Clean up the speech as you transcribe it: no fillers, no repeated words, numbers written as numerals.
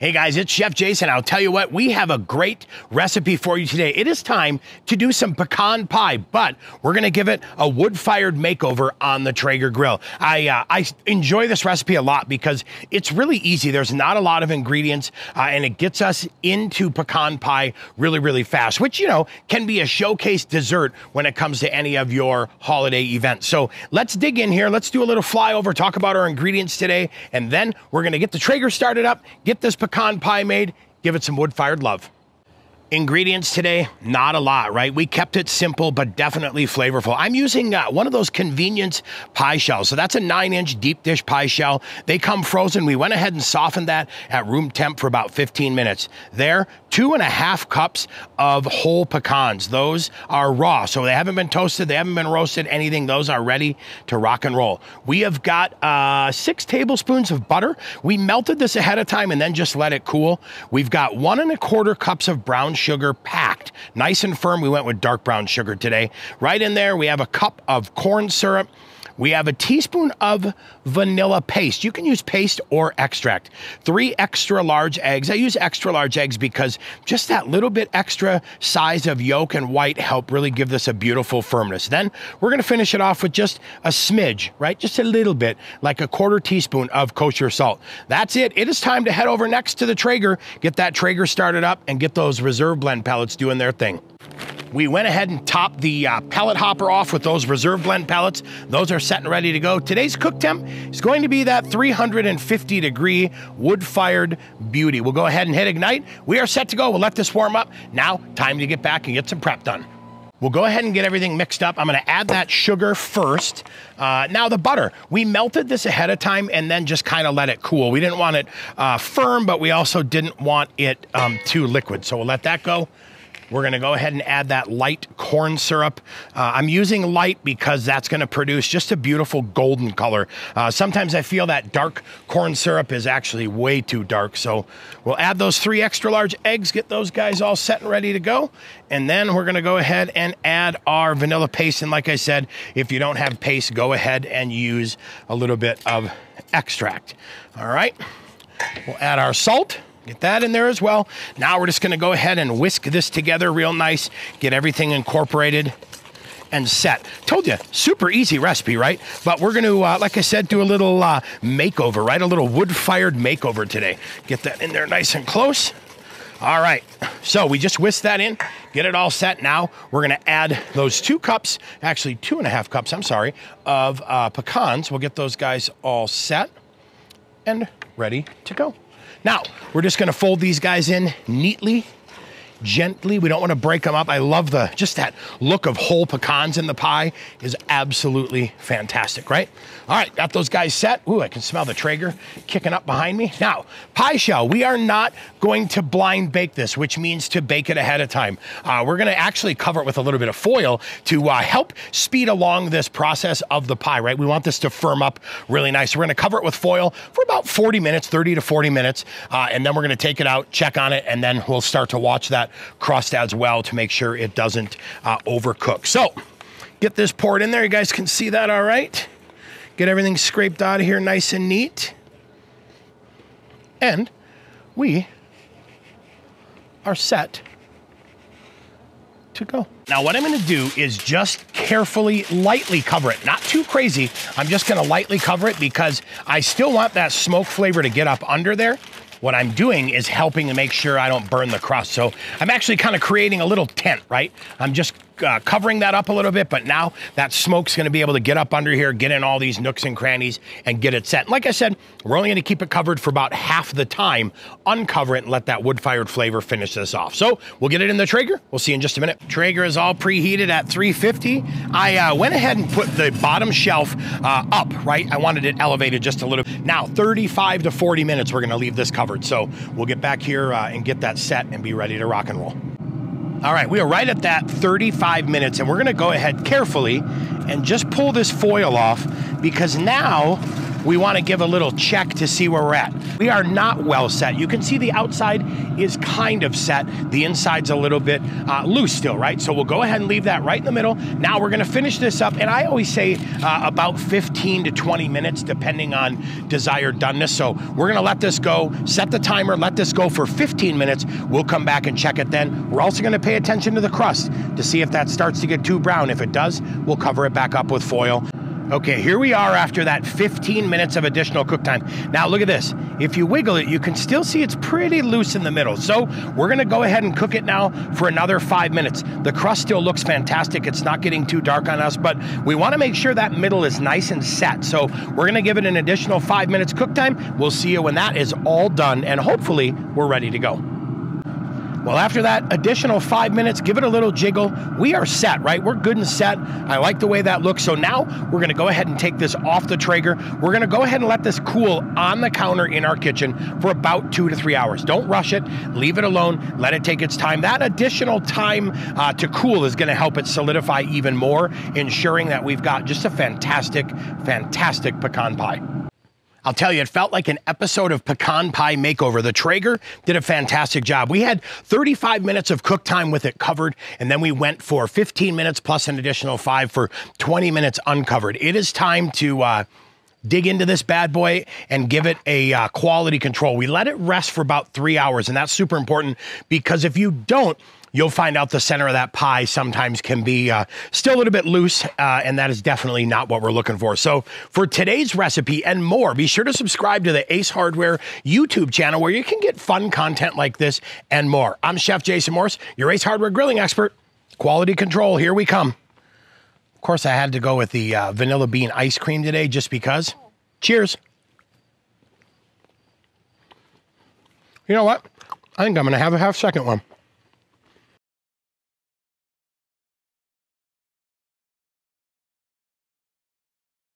Hey guys, it's Chef Jason. I'll tell you what, we have a great recipe for you today. It is time to do some pecan pie, but we're gonna give it a wood-fired makeover on the Traeger Grill. I enjoy this recipe a lot because it's really easy. There's not a lot of ingredients, and it gets us into pecan pie really, really fast, which, you know, can be a showcase dessert when it comes to any of your holiday events. So let's dig in here. Let's do a little flyover, talk about our ingredients today, and then we're gonna get the Traeger started up, get this pecan pie made, give it some wood-fired love. Ingredients today, not a lot, right? We kept it simple, but definitely flavorful. I'm using one of those convenience pie shells. So that's a 9-inch deep dish pie shell. They come frozen. We went ahead and softened that at room temp for about 15 minutes. There, 2.5 cups of whole pecans. Those are raw, so they haven't been toasted, they haven't been roasted, anything. Those are ready to rock and roll. We have got 6 tablespoons of butter. We melted this ahead of time and then just let it cool. We've got 1.25 cups of brown sugar, packed nice and firm. We went with dark brown sugar today. Right in there, we have a cup of corn syrup. We have a teaspoon of vanilla paste. You can use paste or extract. 3 extra large eggs. I use extra large eggs because just that little bit extra size of yolk and white help really give this a beautiful firmness. Then we're gonna finish it off with just a smidge, right? Just a little bit, like a 1/4 teaspoon of kosher salt. That's it. It is time to head over next to the Traeger, get that Traeger started up, and get those reserve blend pellets doing their thing. We went ahead and topped the pellet hopper off with those reserve blend pellets. Those are set and ready to go. Today's cook temp is going to be that 350-degree wood-fired beauty. We'll go ahead and hit ignite. We are set to go. We'll let this warm up. Now, time to get back and get some prep done. We'll go ahead and get everything mixed up. I'm gonna add that sugar first. Now the butter, we melted this ahead of time and then just kind of let it cool. We didn't want it firm, but we also didn't want it too liquid. So we'll let that go. We're gonna go ahead and add that light corn syrup. I'm using light because that's gonna produce just a beautiful golden color. Sometimes I feel that dark corn syrup is actually way too dark. So we'll add those 3 extra large eggs, get those guys all set and ready to go. And then we're gonna go ahead and add our vanilla paste. And like I said, if you don't have paste, go ahead and use a little bit of extract. All right, we'll add our salt. Get that in there as well. Now we're just gonna go ahead and whisk this together real nice, get everything incorporated and set. Told you, super easy recipe, right? But we're gonna, like I said, do a little makeover, right? A little wood-fired makeover today. Get that in there nice and close. All right, so we just whisked that in, get it all set. Now we're gonna add those 2 cups, actually 2.5 cups, I'm sorry, of pecans. We'll get those guys all set and ready to go. Now, we're just gonna fold these guys in neatly, gently. We don't wanna break them up. I love just that look of whole pecans in the pie is absolutely fantastic, right? All right, got those guys set. Ooh, I can smell the Traeger kicking up behind me. Now, pie shell, we are not going to blind bake this, which means to bake it ahead of time. We're gonna actually cover it with a little bit of foil to help speed along this process of the pie, right? We want this to firm up really nice. We're gonna cover it with foil for about 40 minutes, 30 to 40 minutes, and then we're gonna take it out, check on it, and then we'll start to watch that crust as well to make sure it doesn't overcook. So, get this poured in there. You guys can see that all right. Get everything scraped out of here nice and neat. And we are set to go. Now what I'm gonna do is just carefully, lightly cover it. Not too crazy. I'm just gonna lightly cover it because I still want that smoke flavor to get up under there. What I'm doing is helping to make sure I don't burn the crust. So I'm actually kind of creating a little tent, right? I'm just covering that up a little bit, but now that smoke's gonna be able to get up under here, get in all these nooks and crannies and get it set. And like I said, we're only gonna keep it covered for about half the time, uncover it and let that wood-fired flavor finish this off. So we'll get it in the Traeger. We'll see you in just a minute. Traeger is all preheated at 350. I went ahead and put the bottom shelf up, right? I wanted it elevated just a little. Now, 35 to 40 minutes, we're gonna leave this covered. So we'll get back here and get that set and be ready to rock and roll. All right, we are right at that 35 minutes and we're gonna go ahead carefully and just pull this foil off because now we want to give a little check to see where we're at. We are not well set. You can see the outside is kind of set. The inside's a little bit loose still, right? So we'll go ahead and leave that right in the middle. Now we're gonna finish this up, and I always say about 15 to 20 minutes, depending on desired doneness. So we're gonna let this go, set the timer, let this go for 15 minutes. We'll come back and check it then. We're also gonna pay attention to the crust to see if that starts to get too brown. If it does, we'll cover it back up with foil. Okay, here we are after that 15 minutes of additional cook time. Now look at this. If you wiggle it, you can still see it's pretty loose in the middle. So we're gonna go ahead and cook it now for another 5 minutes. The crust still looks fantastic. It's not getting too dark on us, but we wanna make sure that middle is nice and set. So we're gonna give it an additional 5 minutes cook time. We'll see you when that is all done, and hopefully we're ready to go. Well, after that additional 5 minutes, give it a little jiggle. We are set, right? We're good and set. I like the way that looks. So now we're gonna go ahead and take this off the Traeger. We're gonna go ahead and let this cool on the counter in our kitchen for about 2 to 3 hours. Don't rush it, leave it alone, let it take its time. That additional time to cool is gonna help it solidify even more, ensuring that we've got just a fantastic, fantastic pecan pie. I'll tell you, it felt like an episode of Pecan Pie Makeover. The Traeger did a fantastic job. We had 35 minutes of cook time with it covered, and then we went for 15 minutes plus an additional 5 for 20 minutes uncovered. It is time to dig into this bad boy and give it a quality control. We let it rest for about 3 hours, and that's super important because if you don't, you'll find out the center of that pie sometimes can be still a little bit loose, and that is definitely not what we're looking for. So for today's recipe and more, be sure to subscribe to the Ace Hardware YouTube channel where you can get fun content like this and more. I'm Chef Jason Morse, your Ace Hardware grilling expert. Quality control, here we come. Of course, I had to go with the vanilla bean ice cream today just because. Cheers. You know what? I think I'm gonna have a half-second one.